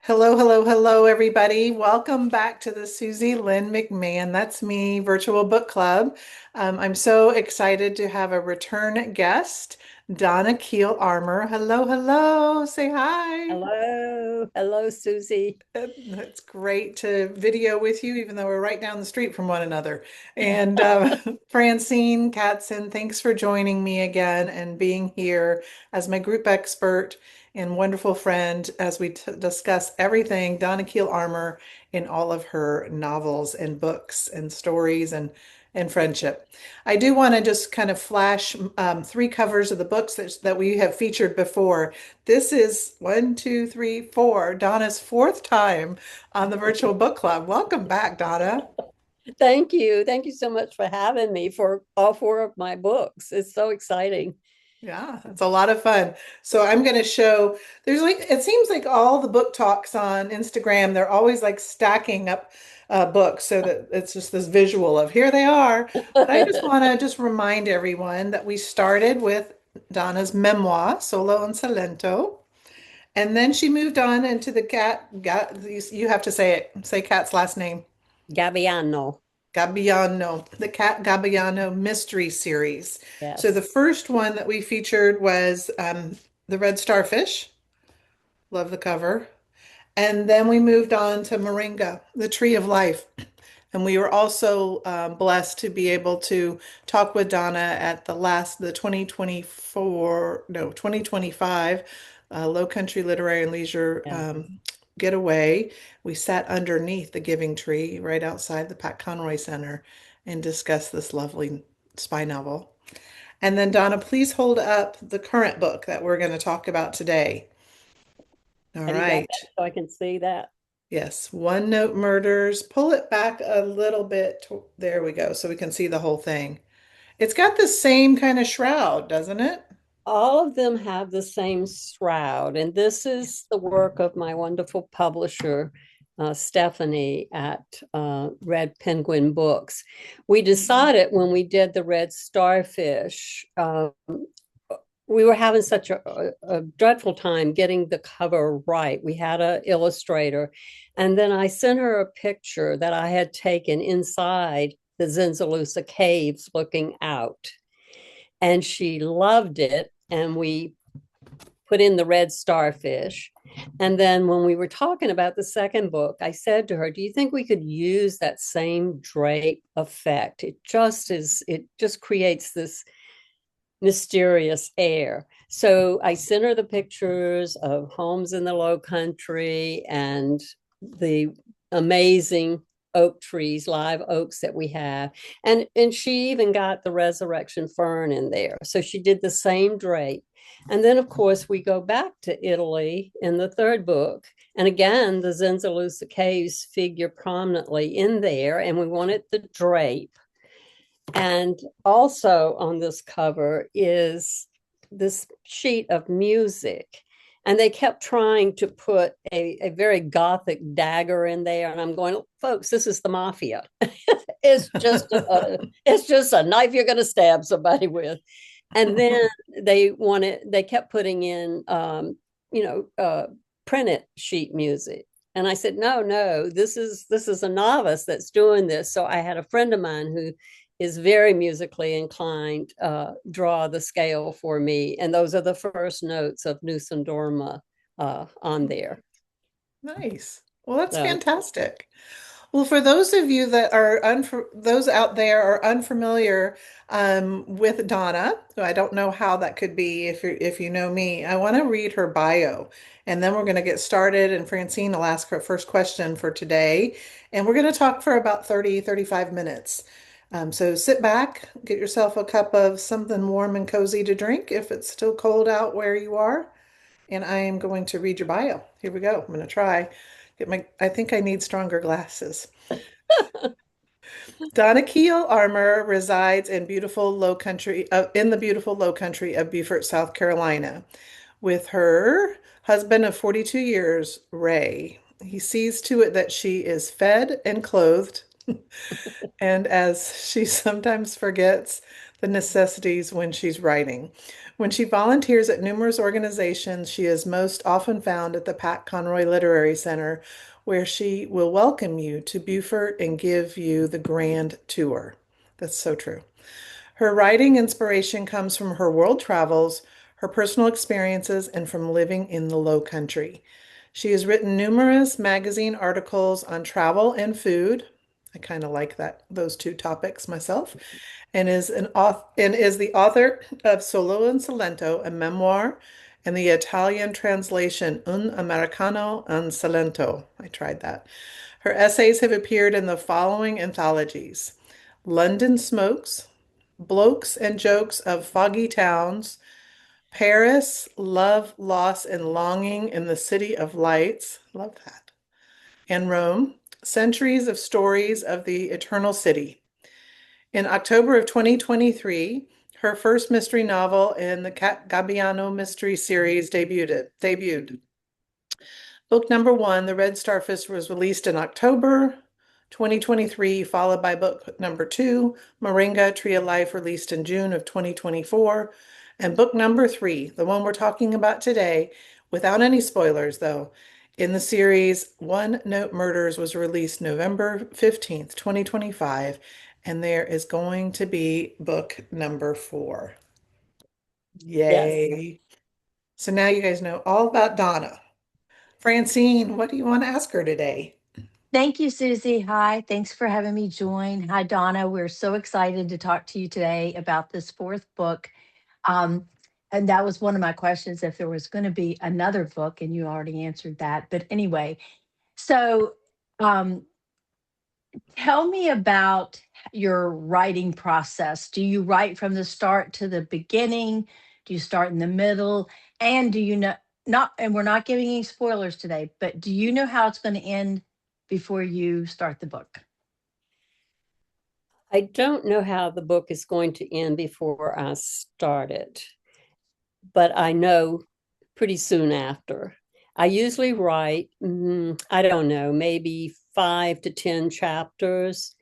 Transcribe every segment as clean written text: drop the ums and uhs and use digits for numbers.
Hello, hello, hello, everybody. Welcome back to the Susie Lynn McMahon, that's me, virtual book club. I'm so excited to have a return guest, Donna Keel Armer. Hello, hello. Say hi. Hello, hello, Susie. It's great to video with you, even though we're right down the street from one another. And Francine Katzen, thanks for joining me again and being here as my group expert and wonderful friend as we discuss everything Donna Keel Armour in all of her novels and books and stories and friendship. I do want to just kind of flash three covers of the books that we have featured before. This is one, two, three, four, Donna's fourth time on the virtual book club. Welcome back, Donna. Thank you. Thank you so much for having me for all four of my books. It's so exciting. Yeah, it's a lot of fun. So I'm going to show, there's like, it seems like all the book talks on Instagram, they're always like stacking up books so that it's just this visual of here they are. But I just want to just remind everyone that we started with Donna's memoir, Solo and Salento. And then she moved on into the you have to say it, say Cat's last name. Gabbiano. Gabbiano, the Cat Gabbiano Mystery Series. So the Yes. first one that we featured was the Red Starfish. Love the cover. And then we moved on to Moringa, the Tree of Life. And we were also blessed to be able to talk with Donna at the 2024, no, 2025 Low Country Literary and Leisure Yeah. getaway. We sat underneath the Giving Tree right outside the Pat Conroy Center and discussed this lovely spy novel. And then, Donna, please hold up the current book that we're going to talk about today. All Have you got right. that so I can see that? Yes, One Note Murders. Pull it back a little bit. There we go, so we can see the whole thing. It's got the same kind of shroud, doesn't it? All of them have the same shroud, and this is the work of my wonderful publisher, Stephanie at Red Penguin Books. We decided when we did the Red Starfish, we were having such a dreadful time getting the cover right. We had an illustrator, and then I sent her a picture that I had taken inside the Zinzalusa caves looking out. And she loved it. And we put in the red starfish. And then when we were talking about the second book, I said to her, do you think we could use that same drape effect? It just creates this mysterious air. So I sent her the pictures of homes in the low country and the amazing oak trees, live oaks that we have. And she even got the resurrection fern in there. So she did the same drape. And then of course we go back to Italy in the third book. And again, the Zinzalusa caves figure prominently in there, and we wanted the drape. And also on this cover is this sheet of music. And they kept trying to put a very gothic dagger in there. And I'm going, folks, this is the mafia. It's just a knife you're going to stab somebody with. And then they kept putting in, you know, printed sheet music. And I said, no, no, this is a novice that's doing this. So I had a friend of mine who is very musically inclined, draw the scale for me. And those are the first notes of Nusendorma on there. Nice. Well, that's So, fantastic. Well, for those of you that are those out there are unfamiliar with Donna, who I don't know how that could be if you know me, I want to read her bio, and then we're going to get started. And Francine will ask her first question for today, and we're going to talk for about 35 minutes. So sit back, get yourself a cup of something warm and cozy to drink if it's still cold out where you are, and I am going to read your bio. Here we go. I'm going to try. I think I need stronger glasses. Donna Keel Armer resides in the beautiful low country of Beaufort, South Carolina, with her husband of 42 years, Ray. He sees to it that she is fed and clothed, and as she sometimes forgets, the necessities when she's writing. When she volunteers at numerous organizations, she is most often found at the Pat Conroy Literary Center, where she will welcome you to Beaufort and give you the grand tour. That's so true. Her writing inspiration comes from her world travels, her personal experiences, and from living in the Low Country. She has written numerous magazine articles on travel and food. I kind of like those two topics myself, and is the author of Solo and Salento, a memoir, and the Italian translation Un Americano en Salento. I tried that. Her essays have appeared in the following anthologies: London Smokes, Blokes and Jokes of Foggy Towns, Paris, Love, Loss, and Longing in the City of Lights. Love that. And Rome, Centuries of Stories of the Eternal City. In October of 2023, her first mystery novel in the Cat Gabbiano Mystery Series debuted. Book number one, The Red Starfish, was released in October 2023, followed by book number two, Moringa Tree of Life, released in June of 2024. And book number three, the one we're talking about today, without any spoilers though, in the series One Note Murders, was released November 15th, 2025. And there is going to be book number four. Yes. Yay. So now you guys know all about Donna. Francine, what do you want to ask her today? Thank you, Susie. Hi, thanks for having me join. Hi, Donna. We're so excited to talk to you today about this fourth book. Um, and that was one of my questions, if there was going to be another book, and you already answered that. But anyway, so um, tell me about your writing process. Do you write from the start to the beginning? Do you start in the middle? And do you know, not, and we're not giving any spoilers today, but do you know how it's going to end before you start the book? I don't know how the book is going to end before I start it, but I know pretty soon after. I usually write, I don't know, maybe 5 to 10 chapters.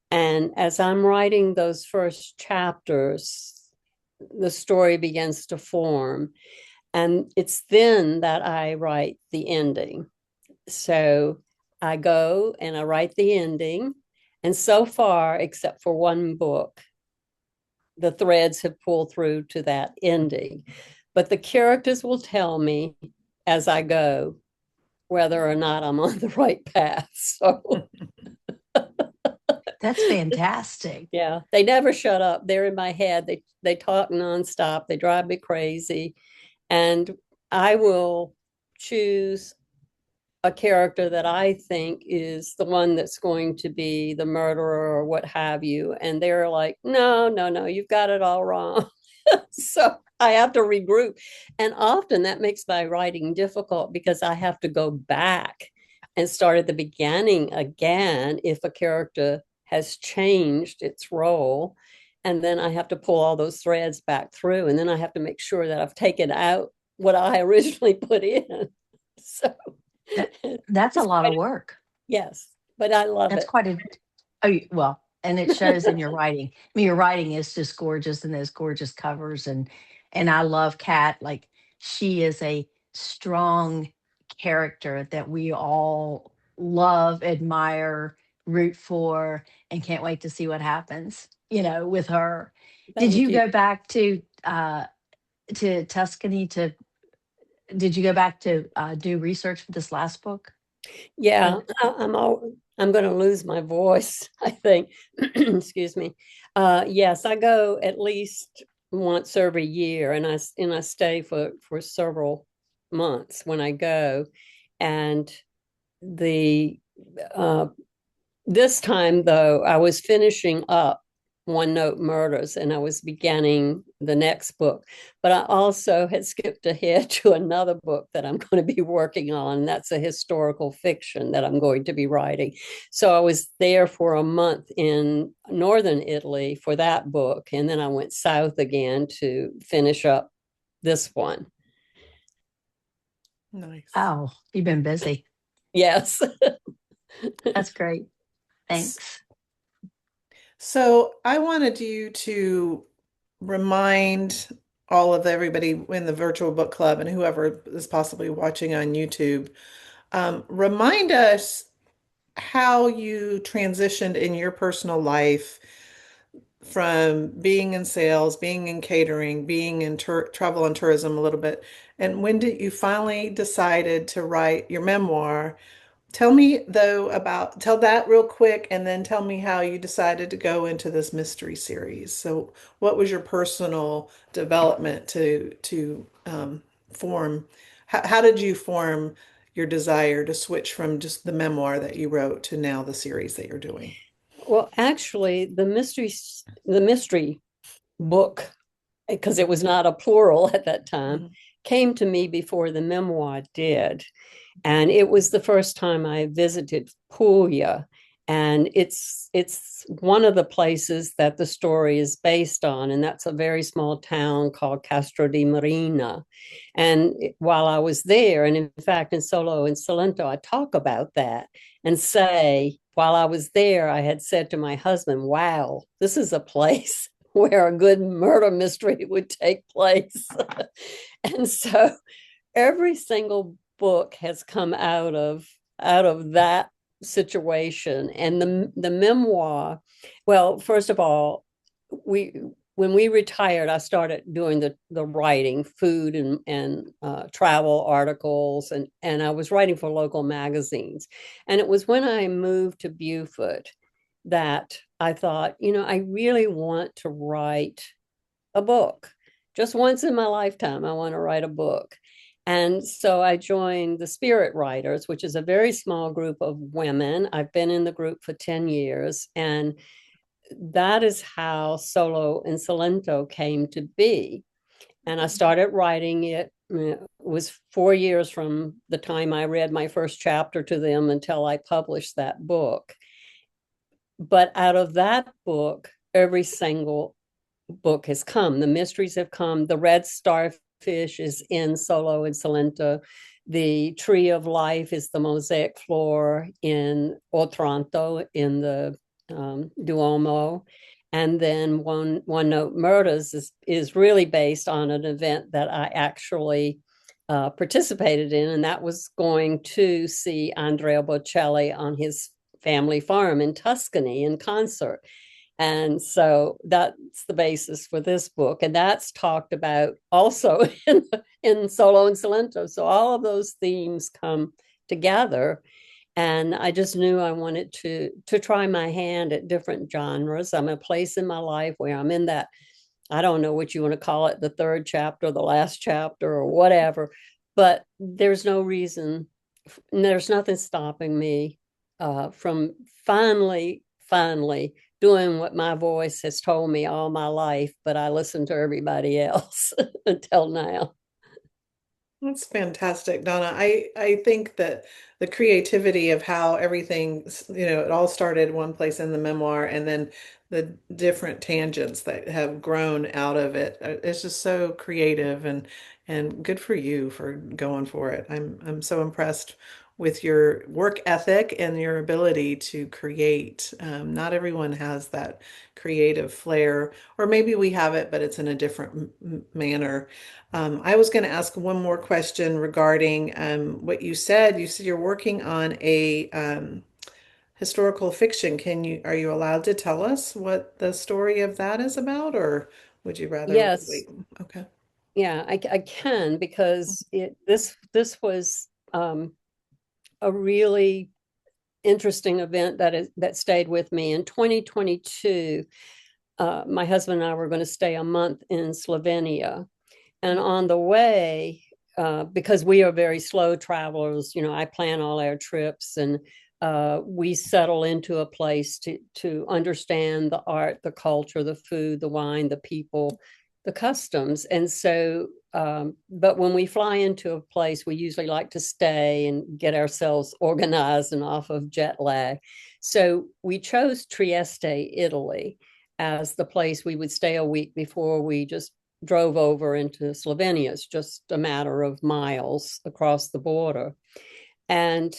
And as I'm writing those first chapters, the story begins to form. And it's then that I write the ending. So I go and I write the ending. And so far, except for one book, the threads have pulled through to that ending. But the characters will tell me as I go whether or not I'm on the right path. So That's fantastic. yeah, they never shut up. They're in my head. They talk nonstop. They drive me crazy. And I will choose a character that I think is the one that's going to be the murderer or what have you. And they're like, no, no, no, you've got it all wrong. So I have to regroup. And often that makes my writing difficult because I have to go back and start at the beginning again if a character has changed its role. And then I have to pull all those threads back through. And then I have to make sure that I've taken out what I originally put in. So That that's a it's lot quite of a, work. yes, but I love That's it. quite a well, and it shows in your writing. I mean, your writing is just gorgeous, and those gorgeous covers, and I love Kat. Like, she is a strong character that we all love, admire, root for, and can't wait to see what happens. With her. Did Thank you you. go back to Tuscany to? Did you go back to do research for this last book? Or Yeah, I'm going to lose my voice, I think. Excuse me. Yes, I go at least once every year, and I stay for several months when I go. And the uh, this time, though, I was finishing up One Note Murders and I was beginning the next book. But I also had skipped ahead to another book that I'm going to be working on. That's a historical fiction that I'm going to be writing. So I was there for a month in northern Italy for that book. And then I went south again to finish up this one. Nice. oh, you've been busy. Yes. That's great. Thanks. So I wanted you to remind all of everybody in the virtual book club and whoever is possibly watching on YouTube, remind us how you transitioned in your personal life from being in sales, being in catering, being in travel and tourism a little bit, and when did you finally decided to write your memoir? Tell me though about tell that real quick and then tell me how you decided to go into this mystery series. So what was your personal development to form how did you form your desire to switch from just the memoir that you wrote to now the series that you're doing? Well, actually, the mystery book, because it was not a plural at that time, Mhm. came to me before the memoir did. And it was the first time I visited Puglia. And it's one of the places that the story is based on, and that's a very small town called Castro di Marina. And while I was there, and in fact in Solo and Salento, I talk about that and say, while I was there, I had said to my husband, "Wow, this is a place where a good murder mystery would take place." And so every single book has come out of that situation. And the memoir, well, first of all, we when we retired, I started doing the writing, food and travel articles, and I was writing for local magazines. And it was when I moved to Beaufort that I thought, I really want to write a book. Just once in my lifetime, I want to write a book. And so I joined the Spirit Writers, which is a very small group of women. I've been in the group for 10 years. And that is how Solo and Salento came to be. And I started writing it. It was 4 years from the time I read my first chapter to them until I published that book. But out of that book, every single book has come. The mysteries have come. The red starfish is in Solo and Salento. The tree of life is the mosaic floor in Otranto in the Duomo. And then one note murders is really based on an event that I actually participated in, and that was going to see Andrea Bocelli on his family farm in Tuscany in concert. And so that's the basis for this book. And that's talked about also in Solo and Salento. So all of those themes come together. And I just knew I wanted to try my hand at different genres. I'm at a place in my life where I'm in that, I don't know what you want to call it, the third chapter, the last chapter, or whatever. But there's nothing stopping me from finally doing what my voice has told me all my life, but I listen to everybody else until now. That's fantastic, Donna. I think that the creativity of how everything, it all started one place in the memoir and then the different tangents that have grown out of it. It's just so creative and good for you for going for it. I'm so impressed with your work ethic and your ability to create. Not everyone has that creative flair, or maybe we have it, but it's in a different manner. I was going to ask one more question regarding what you said. You said you're working on a historical fiction. Are you allowed to tell us what the story of that is about, or would you rather Yes, wait? Okay. yeah, I can, because this was a really interesting event that stayed with me in 2022. My husband and I were going to stay a month in Slovenia. And on the way, because we are very slow travelers, I plan all our trips, and we settle into a place to understand the art, the culture, the food, the wine, the people, the customs. And so, but when we fly into a place, we usually like to stay and get ourselves organized and off of jet lag. So we chose Trieste, Italy, as the place we would stay a week before we just drove over into Slovenia. It's just a matter of miles across the border. And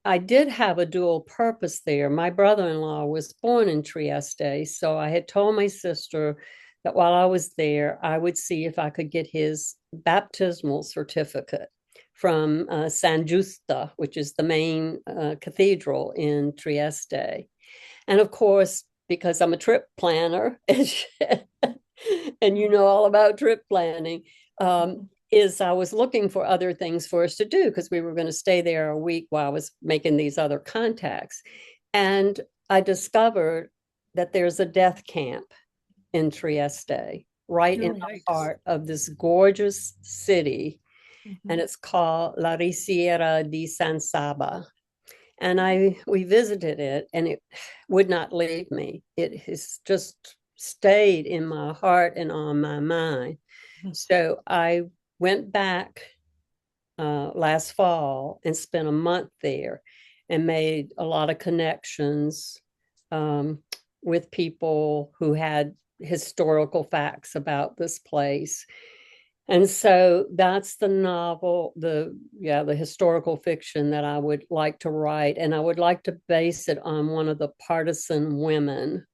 I did have a dual purpose there. My brother in law was born in Trieste. So I had told my sister that while I was there, I would see if I could get his baptismal certificate from San Giusto, which is the main cathedral in Trieste. And of course, because I'm a trip planner, and you know all about trip planning, is I was looking for other things for us to do because we were going to stay there a week while I was making these other contacts. And I discovered that there's a death camp in Trieste, right in Oh, the yikes. heart of this gorgeous city. And Mhm. it's called La Risiera di San Saba. And we visited it, and it would not leave me. It has just stayed in my heart and on my mind. So I went back last fall and spent a month there and made a lot of connections with people who had historical facts about this place. And so that's the novel, the historical fiction that I would like to write. And I would like to base it on one of the partisan women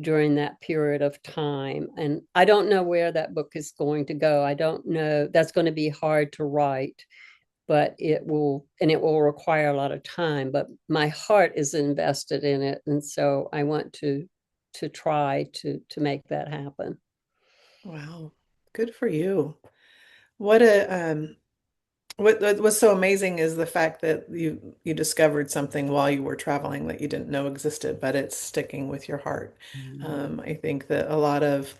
during that period of time. And I don't know where that book is going to go. I don't know. That's going to be hard to write, but it will require a lot of time. But my heart is invested in it. And so I want to try to make that happen. Wow. Good for you. What a what's so amazing is the fact that you discovered something while you were traveling that you didn't know existed, but it's sticking with your heart. I think that a lot of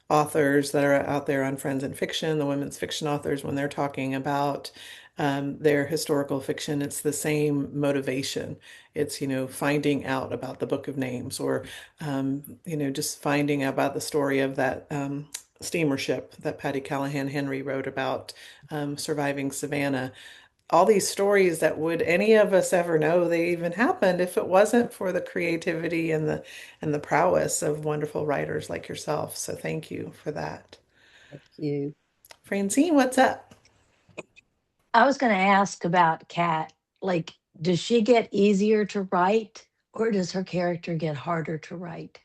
authors that are out there on Friends in Fiction, the women's fiction authors, when they're talking about their historical fiction, it's the same motivation. It's, finding out about the Book of Names or, just finding out about the story of that steamer ship that Patty Callahan Henry wrote about surviving Savannah. All these stories that would any of us ever know they even happened if it wasn't for the creativity and the prowess of wonderful writers like yourself. So thank you for that. Thank you. Francine, what's up? I was going to ask about Cat. Like, does she get easier to write or does her character get harder to write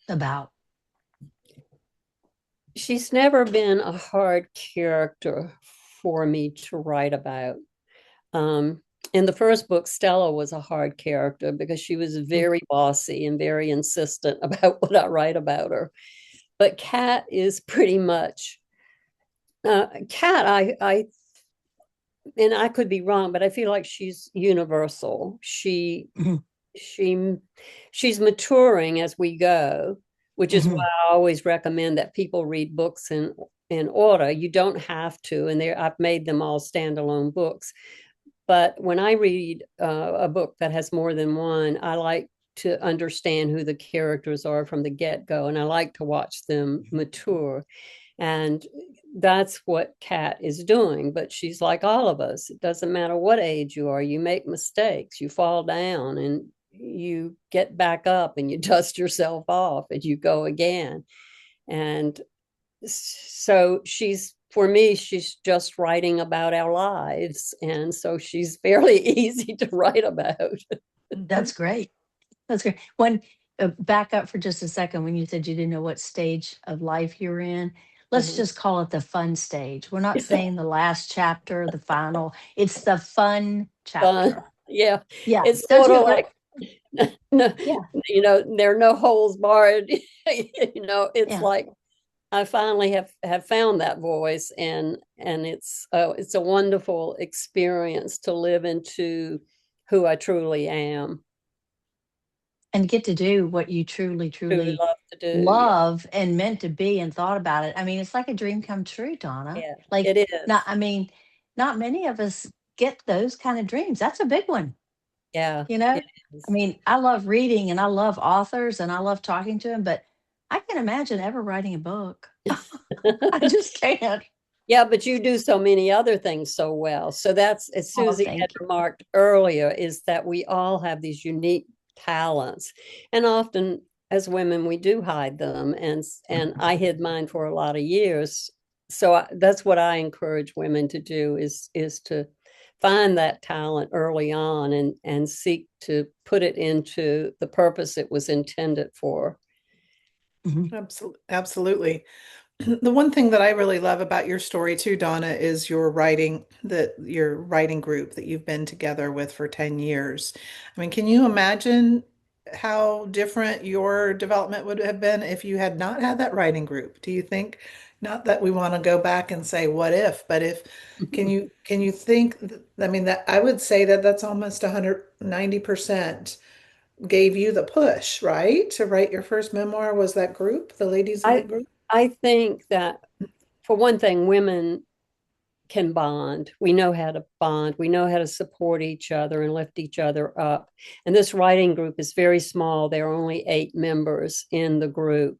about? She's never been a hard character for me to write about. Um, in the first book, Stella was a hard character because she was very bossy and very insistent about what I write about her. But Cat is pretty much Cat. And I could be wrong, but I feel like she's universal. Mhm, She she's maturing as we go, which is why mhm. I always recommend that people read books in order. You don't have to, and I've made them all standalone books. But when I read a book that has more than one, I like to understand who the characters are from the get-go, and I like to watch them mature. And that's what Kat is doing. But she's like all of us. It doesn't matter what age you are, you make mistakes, you fall down, and you get back up and you dust yourself off and you go again. And so for me, she's just writing about our lives. And so she's fairly easy to write about. Mhm. That's great. That's great. When back up for just a second, when you said you didn't know what stage of life you were in, let's Uh-huh. just call it the fun stage. We're not saying the last chapter, the final. It's the fun Fun. chapter. Yeah. Yeah. It's Don't sort you of agree? like, no, Yeah. there are no holes barred. It's Yeah. like I finally have found that voice, and it's a wonderful experience to live into who I truly am. And get to do what you truly, Truly truly love to do. Yeah, love and meant to be and thought about it. I mean, it's like a dream come true, Donna. yeah, Like, it not, is. I mean, not many of us get those kind of dreams. That's a big one, Yeah, you know? it I is. mean, I love reading and I love authors and I love talking to them, but I can't imagine ever writing a book. I just can't. Yeah, but you do so many other things so well. So that's, as Oh, Susie had thank you. remarked earlier, is that we all have these unique talents. And often as women, we do hide them. And I hid mine for a lot of years. So that's what I encourage women to do is to find that talent early on and seek to put it into the purpose it was intended for. Mhm. Absolutely. The one thing that I really love about your story too, Donna, is your writing group that you've been together with for 10 years. I mean, can you imagine how different your development would have been if you had not had that writing group? Do you think, not that we want to go back and say what if, but if can you think I mean that I would say that that's almost 190% gave you the push, right? To write your first memoir was that group, the ladies in I that group? I think that for one thing, women can bond. We know how to bond. We know how to support each other and lift each other up. And this writing group is very small. There are only 8 members in the group.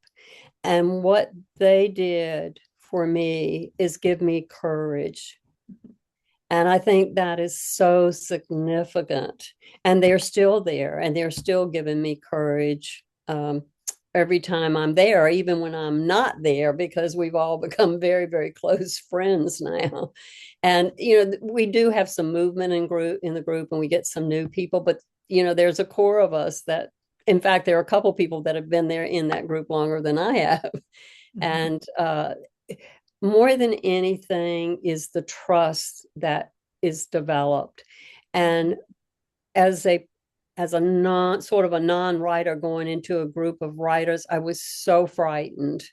And what they did for me is give me courage. And I think that is so significant. And they're still there and they're still giving me courage every time I'm there, even when I'm not there, because we've all become very, very close friends now. And, we do have some movement in the group and we get some new people, but, there's a core of us that, in fact, there are a couple people that have been there in that group longer than I have. Mhm. And more than anything is the trust that is developed. And as a non-writer going into a group of writers, I was so frightened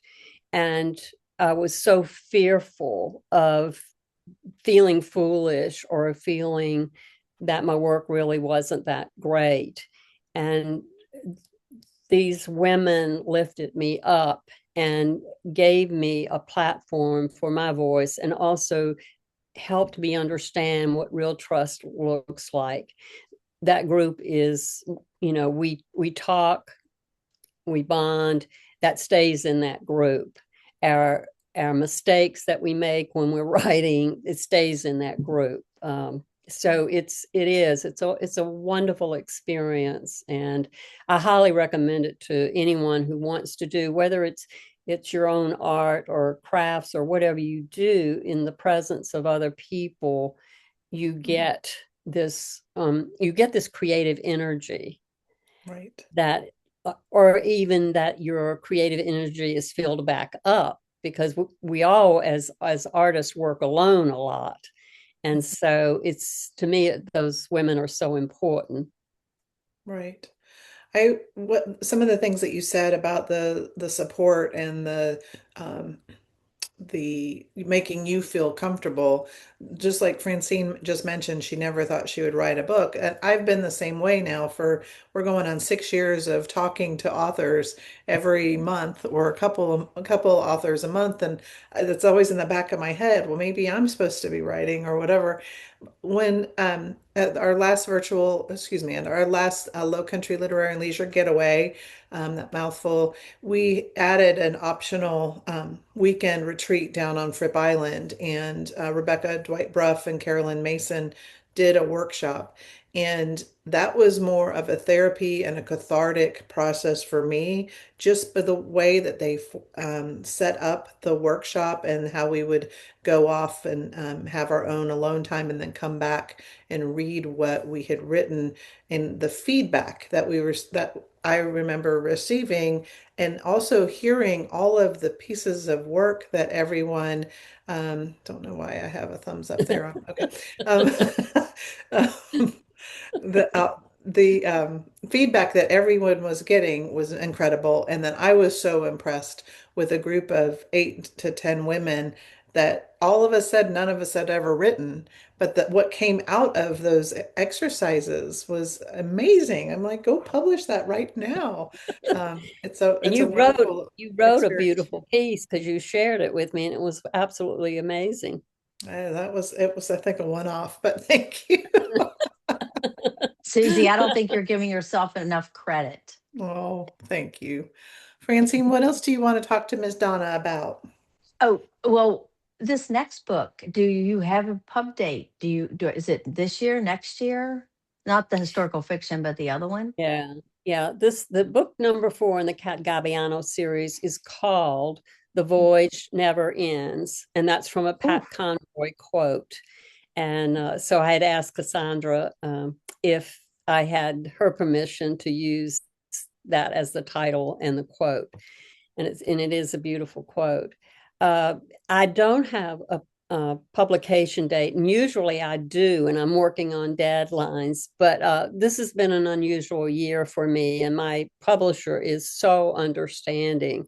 and I was so fearful of feeling foolish or feeling that my work really wasn't that great. And these women lifted me up and gave me a platform for my voice and also helped me understand what real trust looks like. That group is, we talk, we bond, that stays in that group. Our mistakes that we make when we're writing, it stays in that group. So it's a wonderful experience, and I highly recommend it to anyone who wants to do, whether it's your own art or crafts or whatever you do in the presence of other people. You Mhm. get this creative energy Right. that or even that your creative energy is filled back up, because we all as artists work alone a lot. And so it's, to me, those women are so important. Right. I what some of the things that you said about the support and the making you feel comfortable, just like Francine just mentioned, she never thought she would write a book. And I've been the same way now we're going on 6 years of talking to authors every month, or a couple authors a month, and it's always in the back of my head, well, maybe I'm supposed to be writing or whatever. When at our last and our last Low Country Literary and Leisure Getaway, that mouthful, we added an optional weekend retreat down on Fripp Island, and Rebecca Dwight Bruff and Carolyn Mason did a workshop. And that was more of a therapy and a cathartic process for me, just by the way that they set up the workshop and how we would go off and have our own alone time and then come back and read what we had written, and the feedback that I remember receiving, and also hearing all of the pieces of work that everyone, don't know why I have a thumbs up there. Okay. Um, um, the feedback that everyone was getting was incredible. And then I was so impressed with a group of 8 to 10 women that all of us said none of us had ever written, but that what came out of those exercises was amazing. I'm like, go publish that right now. It's a And it's a wonderful you wrote a experience. beautiful piece because you shared it with me and it was absolutely amazing. It was I think a one-off, but thank you. Susie, I don't think you're giving yourself enough credit. Oh, thank you. Francine, what else do you want to talk to Miss Donna about? Oh, well, this next book, do you have a pub date? Is it this year, next year? Not the historical fiction, but the other one? Yeah. Yeah. The book number 4 in the Cat Gabbiano series is called The Voyage Never Ends. And that's from a Oh, Pat Conroy quote. And so I had asked Cassandra if I had her permission to use that as the title and the quote. and it is a beautiful quote. I don't have a publication date, and usually I do, and I'm working on deadlines. But this has been an unusual year for me, and my publisher is so understanding,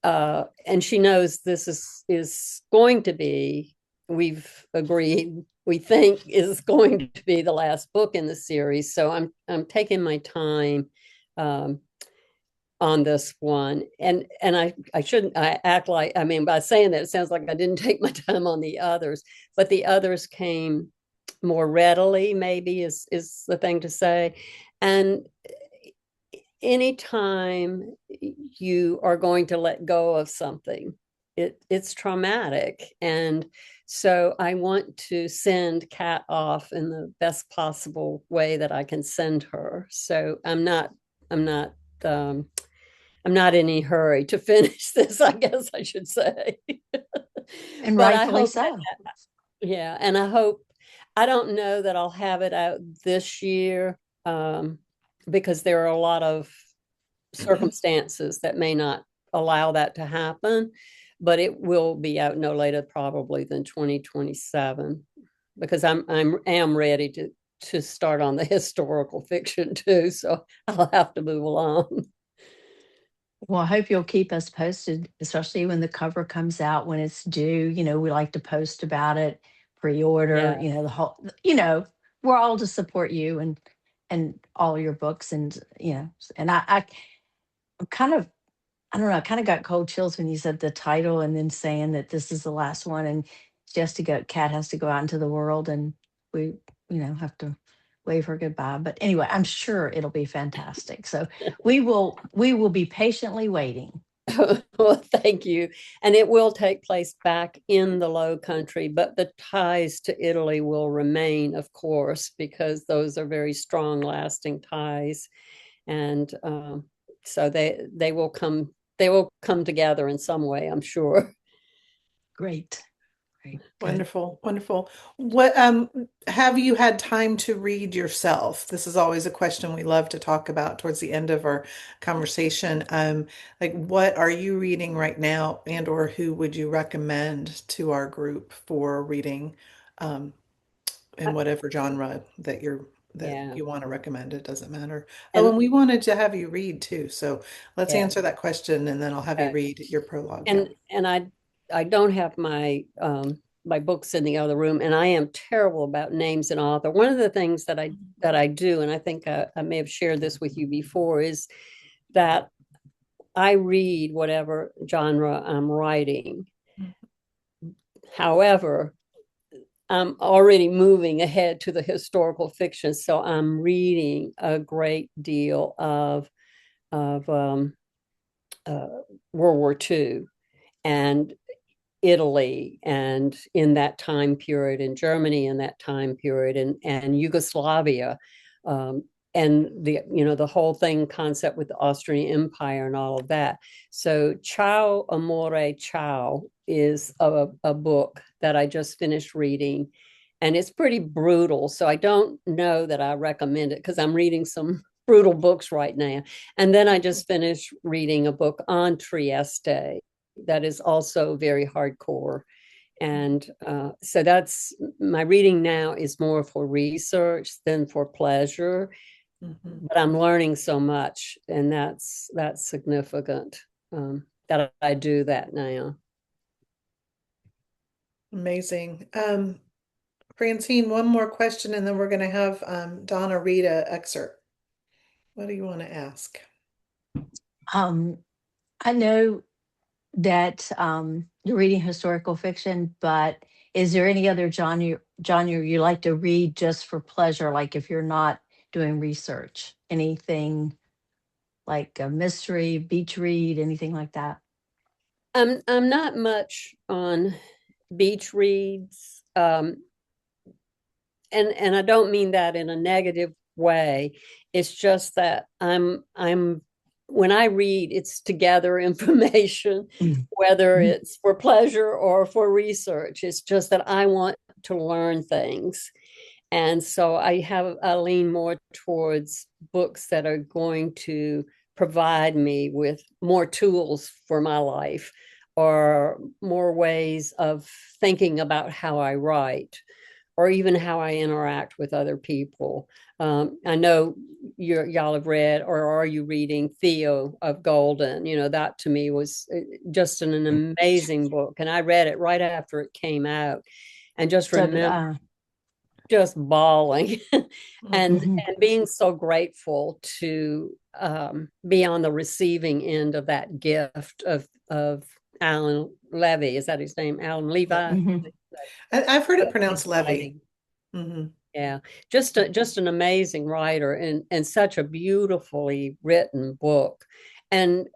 and she knows this is going to be. We've agreed. We think is going to be the last book in the series, so I'm taking my time. On this one, and I shouldn't, I act like, I mean, by saying that it sounds like I didn't take my time on the others, but the others came more readily, maybe is the thing to say. And anytime you are going to let go of something, it's traumatic. And so I want to send Cat off in the best possible way that I can send her. So I'm not um, I'm not in any hurry to finish this, I guess I should say. And But I rightfully hope that, so. yeah, and I don't know that I'll have it out this year, because there are a lot of circumstances that may not allow that to happen, but it will be out no later probably than 2027, because am ready to start on the historical fiction too, so I'll have to move along. Well, I hope you'll keep us posted, especially when the cover comes out, when it's due. We like to post about it, pre-order, Yeah. the whole, we're all to support you and all your books. And, and I'm kind of, I don't know, I kind of got cold chills when you said the title and then saying that this is the last one and she has to go, Cat has to go out into the world and we, have to wave her goodbye. But anyway, I'm sure it'll be fantastic. So we will be patiently waiting. Well, thank you. And it will take place back in the Low Country, but the ties to Italy will remain, of course, because those are very strong, lasting ties. And so they will come together in some way, I'm sure. Great. Great. Good. Wonderful, wonderful. What have you had time to read yourself? This is always a question we love to talk about towards the end of our conversation. Like what are you reading right now, and or who would you recommend to our group for reading um in whatever genre that Yeah. you want to recommend? It doesn't matter. Oh, And and we wanted to have you read too. So let's yeah. answer that question and then I'll have you Okay. read your prologue. Yeah. And I don't have my books in the other room, and I am terrible about names and author. One of the things that I do, and I think I may have shared this with you before, is that I read whatever genre I'm writing. However, I'm already moving ahead to the historical fiction, so I'm reading a great deal of uh, World War II and Italy, and in that time period, in Germany in that time period, and Yugoslavia, um, and the whole thing concept with the Austrian Empire and all of that. So Ciao Amore Ciao is a book that I just finished reading, and it's pretty brutal. So I don't know that I recommend it because I'm reading some brutal books right now. And then I just finished reading a book on Trieste that is also very hardcore. And so that's my reading now is more for research than for pleasure. Mhm. But I'm learning so much, and that's significant, that I do that now. Amazing. Francine, one more question, and then we're going to have Donna read an excerpt. What do you want to ask? Um, I know that you're reading historical fiction, but is there any other genre you like to read just for pleasure? Like if you're not doing research, anything like a mystery, beach read, anything like that? I'm not much on beach reads, and I don't mean that in a negative way. It's just that I'm when I read, it's to gather information, whether Mhm. it's for pleasure or for research. It's just that I want to learn things. And so I lean more towards books that are going to provide me with more tools for my life, or more ways of thinking about how I write, or even how I interact with other people. I know y'all have read, or are you reading Theo of Golden? You know, that to me was just an amazing book. And I read it right after it came out, and just So did remember I. just bawling and Mhm. Mhm. being so grateful to be on the receiving end of that gift of Alan Levy. Is that his name? Alan Levi? Mhm. I've heard it Of his pronounced Levy. writing. Hmm. Yeah, just an amazing writer, and such a beautifully written book. And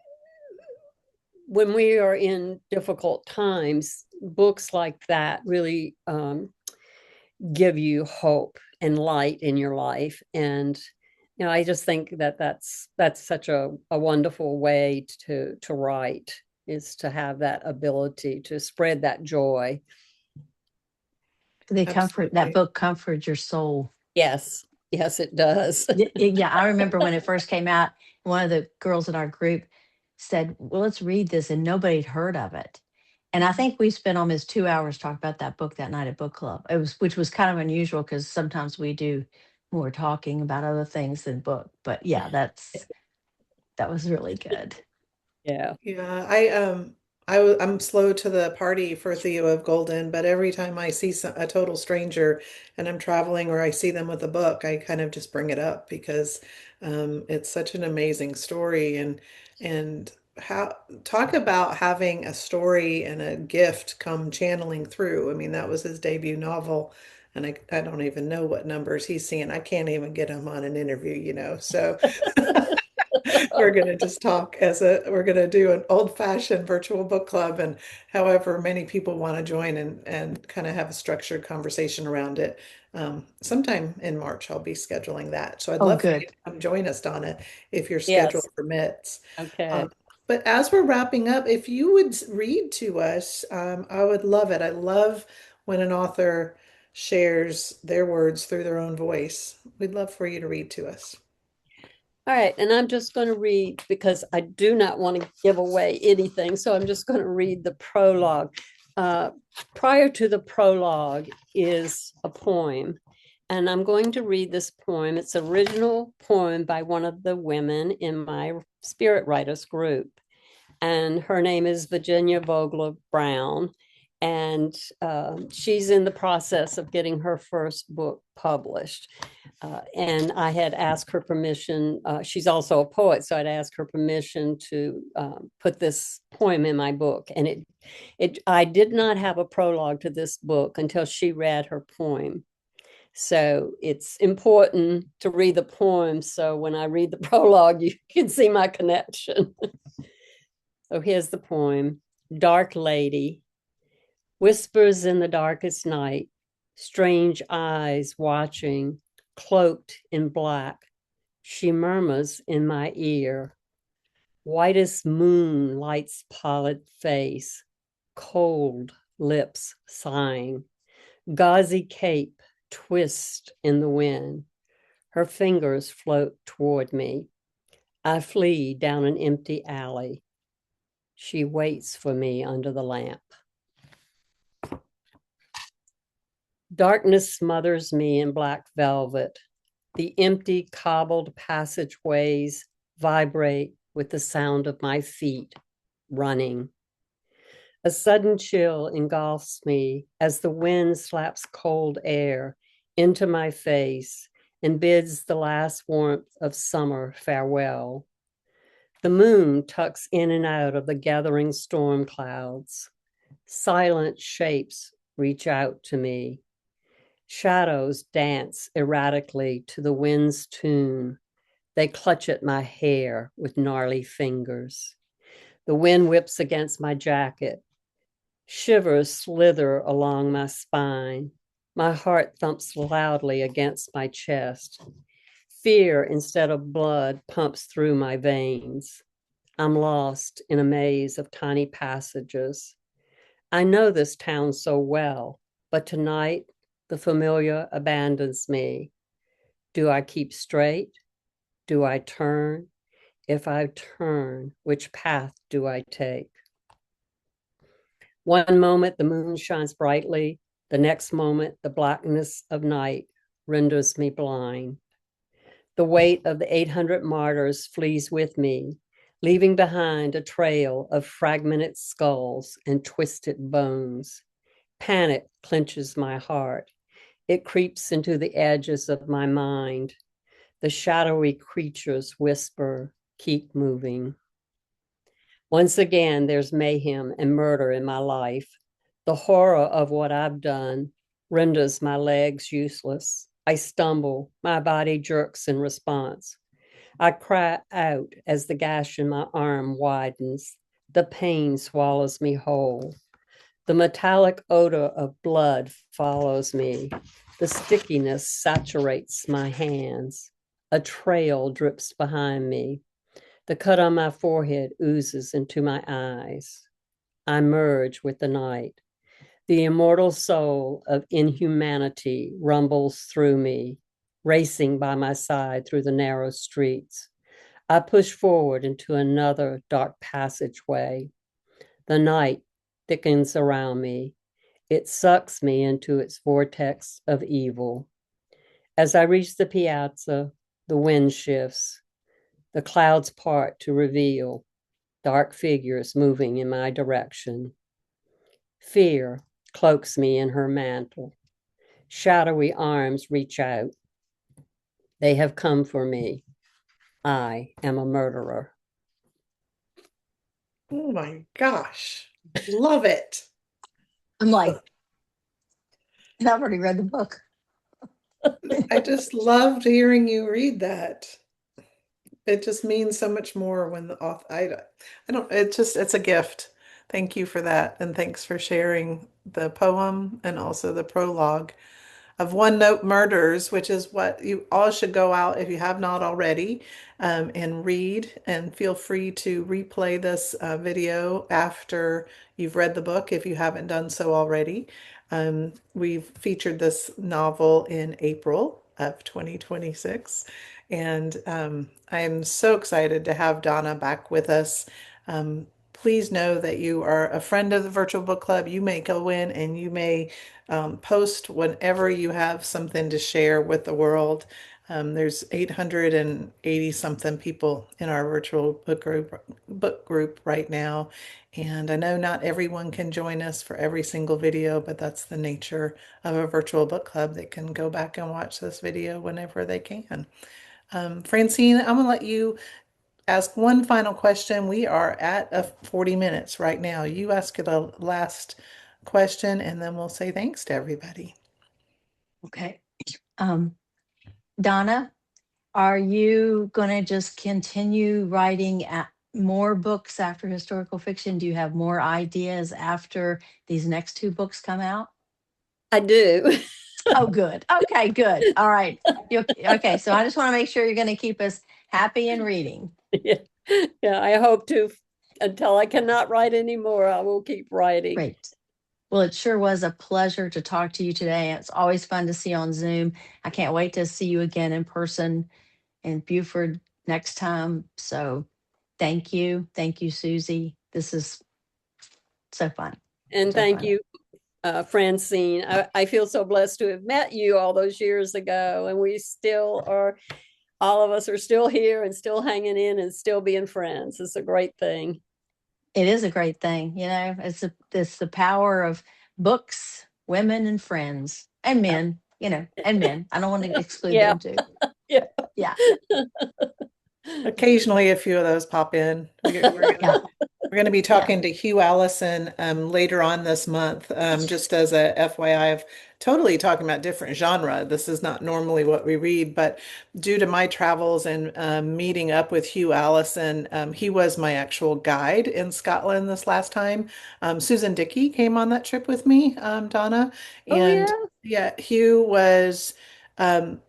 when we are in difficult times, books like that really give you hope and light in your life. And I just think that that's such a wonderful way to write, is to have that ability to spread that joy. They comfort that Absolutely. book comforts your soul. Yes, yes, it does. Yeah, I remember when it first came out, one of the girls in our group said, "Well, let's read this," and nobody had heard of it. And I think we spent almost 2 hours talking about that book that night at book club. Which was kind of unusual because sometimes we do more talking about other things than book. But yeah, that was really good. Yeah. Yeah, I'm slow to the party for Theo of Golden, but every time I see a total stranger and I'm traveling or I see them with a book, I kind of just bring it up because it's such an amazing story and how talk about having a story and a gift come channeling through. I mean, that was his debut novel, and I don't even know what numbers he's seeing. I can't even get him on an interview, so. We're going to just talk we're going to do an old-fashioned virtual book club, and however many people want to join and kind of have a structured conversation around it. Sometime in March, I'll be scheduling that. So I'd Oh, love for you good. to come join us, Donna, if your schedule Yes. permits. Okay. Um, but as we're wrapping up, if you would read to us, I would love it. I love when an author shares their words through their own voice. We'd love for you to read to us. All right, and I'm just going to read because I do not want to give away anything. So I'm just going to read the prologue. Uh, Prior to the prologue is a poem, and I'm going to read this poem. It's an original poem by one of the women in my Spirit Writers group, and her name is Virginia Vogler Brown. And she's in the process of getting her first book published. And I had asked her permission. She's also a poet, so I'd asked her permission to put this poem in my book. And I did not have a prologue to this book until she read her poem. So it's important to read the poem. So when I read the prologue, you can see my connection. So here's the poem. Dark Lady, whispers in the darkest night, strange eyes watching, cloaked in black. She murmurs in my ear, whitest moon lights pallid face, cold lips sighing, gauzy cape twist in the wind. Her fingers float toward me. I flee down an empty alley. She waits for me under the lamp. Darkness smothers me in black velvet. The empty, cobbled passageways vibrate with the sound of my feet running. A sudden chill engulfs me as the wind slaps cold air into my face and bids the last warmth of summer farewell. The moon tucks in and out of the gathering storm clouds. Silent shapes reach out to me. Shadows dance erratically to the wind's tune. They clutch at my hair with gnarly fingers. The wind whips against my jacket. Shivers slither along my spine. My heart thumps loudly against my chest. Fear instead of blood pumps through my veins. I'm lost in a maze of tiny passages. I know this town so well, but tonight the familiar abandons me. Do I keep straight? Do I turn? if I turn, which path do I take? One moment the moon shines brightly, the next moment the blackness of night renders me blind. The weight of the 800 martyrs flees with me, leaving behind a trail of fragmented skulls and twisted bones. Panic clenches my heart. It creeps into the edges of my mind. The shadowy creatures whisper, keep moving. Once again, there's mayhem and murder in my life. The horror of what I've done renders my legs useless. I stumble, my body jerks in response. I cry out as the gash in my arm widens. The pain swallows me whole. The metallic odor of blood follows me. The stickiness saturates my hands. A trail drips behind me. The cut on my forehead oozes into my eyes. I merge with the night. The immortal soul of inhumanity rumbles through me, racing by my side through the narrow streets. I push forward into another dark passageway. The night thickens around me. It sucks me into its vortex of evil. As I reach the piazza, the wind shifts. The clouds part to reveal dark figures moving in my direction. Fear cloaks me in her mantle. Shadowy arms reach out. They have come for me. I am a murderer. Oh my gosh. Love it. I'm like, I've already read the book. I just loved hearing you read that. It just means so much more when the author, I don't, it's a gift. Thank you for that. And thanks for sharing the poem and also the prologue of One Note Murders, which is what you all should go out if you have not already, and read. And feel free to replay this video after you've read the book if you haven't done so already. We've featured this novel in April of 2026. And I'm so excited to have Donna back with us. Please know that you are a friend of the Virtual Book Club. You may go in and you may post whenever you have something to share with the world. There's 880 something people in our virtual book group right now. And I know not everyone can join us for every single video, but that's the nature of a virtual book club. They can go back and watch this video whenever they can. Francine, I'm gonna let you ask one final question. We are at 40 minutes right now. You ask it a last question and then we'll say thanks to everybody. Okay. Um, Donna, are you going to just continue writing more books after historical fiction? Do you have more ideas after these next two books come out? I do. Oh, good. Okay, good. All right. Okay, so I just want to make sure you're going to keep us happy and reading. Yeah. Yeah, I hope to. Until I cannot write anymore, I will keep writing. Great. Well, it sure was a pleasure to talk to you today. It's always fun to see you on Zoom. I can't wait to see you again in person in Beaufort next time. So thank you. Thank you, Susie. This is so fun. And So thank fun. you, Francine. I feel so blessed to have met you all those years ago, and we still are. All of us are still here and still hanging in and still being friends. It's a great thing. It is a great thing. It's the power of books, women and friends and men, and men. I don't want to exclude Yeah. them too. Yeah. Yeah. Occasionally, a few of those pop in. Yeah. We're going to be talking to Hugh Allison later on this month, just as a FYI of totally talking about different genre. This is not normally what we read, but due to my travels and meeting up with Hugh Allison, he was my actual guide in Scotland this last time. Susan Dickey came on that trip with me, Donna, Oh, and yeah. yeah, Hugh was um,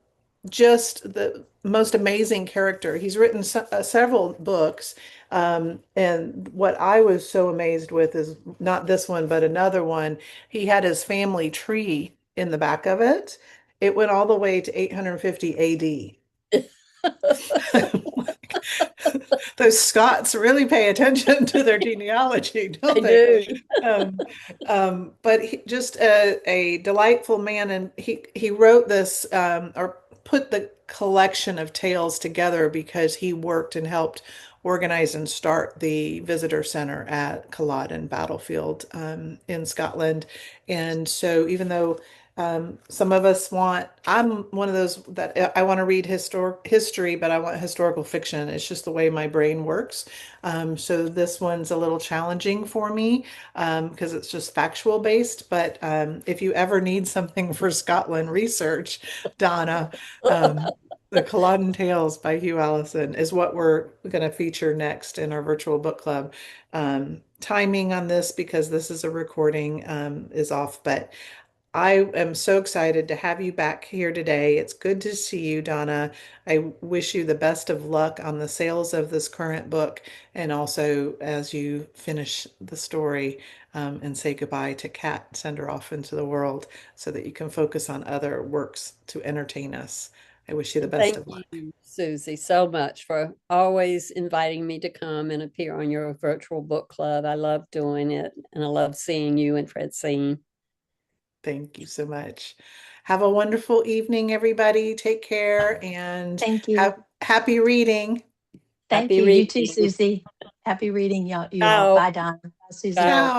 just the most amazing character. He's written several books. And what I was so amazed with is not this one, but another one. He had his family tree in the back of it. It went all the way to 850 AD. those Scots really pay attention to their genealogy, I don't they? do. Um, but just a delightful man, and he wrote this or put the collection of tales together because he worked and helped organize and start the visitor center at Culloden Battlefield in Scotland. And so, even though some of us I'm one of those that I want to read history, but I want historical fiction. It's just the way my brain works. So this one's a little challenging for me because it's just factual based. But if you ever need something for Scotland research, Donna, the Culloden Tales by Hugh Allison is what we're going to feature next in our virtual book club. Timing on this because this is a recording is off, but I am so excited to have you back here today. It's good to see you, Donna. I wish you the best of luck on the sales of this current book and also as you finish the story and say goodbye to Cat, send her off into the world so that you can focus on other works to entertain us. I wish you the best Thank of luck. you, Susie, so much for always inviting me to come and appear on your virtual book club. I love doing it, and I love seeing you and Francine. Thank you so much. Have a wonderful evening, everybody. Take care and Thank you. have happy reading. Thank Happy you. You too, reading. Susie. Happy reading, you all. Ciao. Bye, Don. Bye, Susie. Ciao. Ciao.